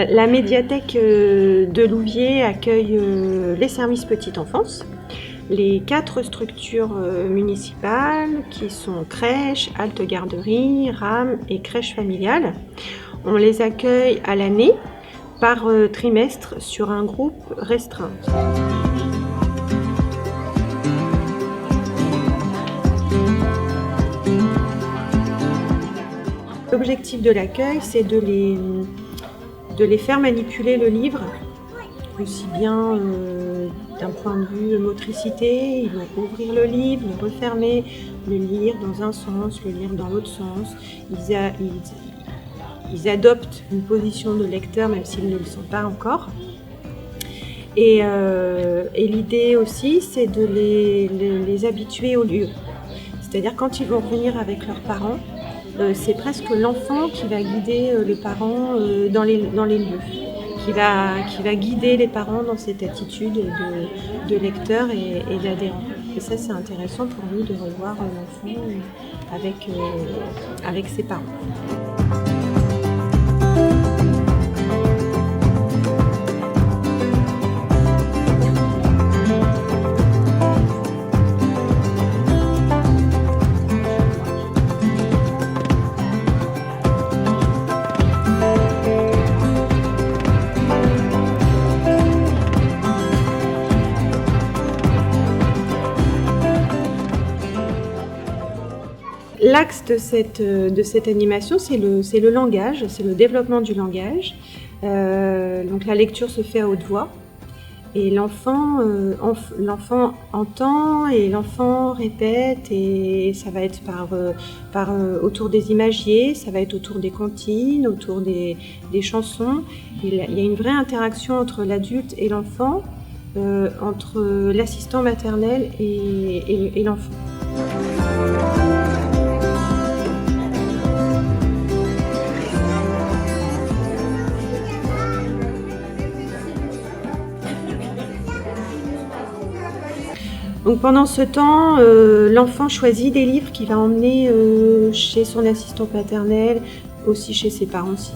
La médiathèque de Louviers accueille les services petite enfance, les 4 structures municipales qui sont crèche, halte garderie, RAM et crèche familiale. On les accueille à l'année par trimestre sur un groupe restreint. L'objectif de l'accueil, c'est de les faire manipuler le livre, aussi bien d'un point de vue motricité. Ils vont ouvrir le livre, le refermer, le lire dans un sens, le lire dans l'autre sens. Ils adoptent une position de lecteur même s'ils ne le sont pas encore. Et l'idée aussi, c'est de les habituer au lieu. C'est-à-dire quand ils vont venir avec leurs parents, c'est presque l'enfant qui va guider les parents dans les lieux, qui va guider les parents dans cette attitude de lecteur et d'adhérent. Et ça, c'est intéressant pour nous de revoir l'enfant avec ses parents. L'axe de cette animation, c'est le langage, c'est le développement du langage. Donc la lecture se fait à haute voix et l'enfant entend et l'enfant répète, et ça va être autour des imagiers, ça va être autour des comptines, autour des chansons. Il y a une vraie interaction entre l'adulte et l'enfant, entre l'assistant maternel et l'enfant. Donc pendant ce temps, l'enfant choisit des livres qu'il va emmener chez son assistante maternelle, aussi chez ses parents si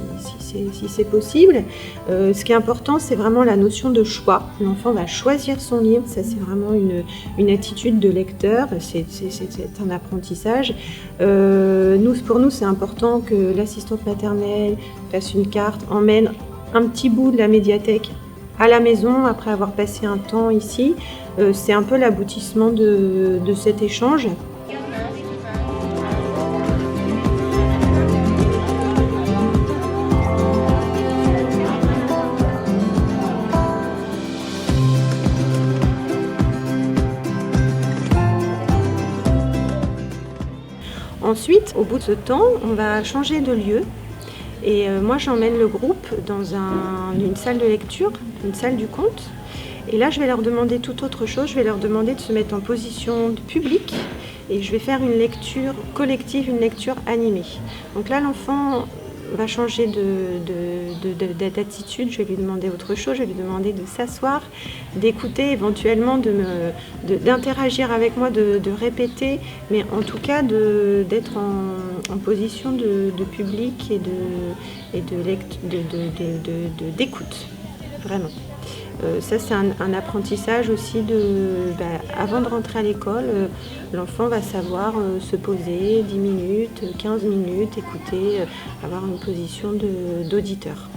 c'est possible. Ce qui est important, c'est vraiment la notion de choix. L'enfant va choisir son livre, ça c'est vraiment une attitude de lecteur, c'est un apprentissage. Pour nous, c'est important que l'assistante maternelle fasse une carte, emmène un petit bout de la médiathèque à la maison après avoir passé un temps ici. C'est un peu l'aboutissement de cet échange. Ensuite, au bout de ce temps, on va changer de lieu. Et moi, j'emmène le groupe dans une salle de lecture, une salle du conte. Et là, je vais leur demander tout autre chose. Je vais leur demander de se mettre en position de public et je vais faire une lecture collective, une lecture animée. Donc là, l'enfant va changer d'attitude. Je vais lui demander autre chose. Je vais lui demander de s'asseoir, d'écouter, éventuellement d'interagir avec moi, de répéter, mais en tout cas d'être en position de public et d'écoute, vraiment. Ça, c'est un apprentissage aussi avant de rentrer à l'école, l'enfant va savoir se poser 10 minutes, 15 minutes, écouter, avoir une position d'auditeur.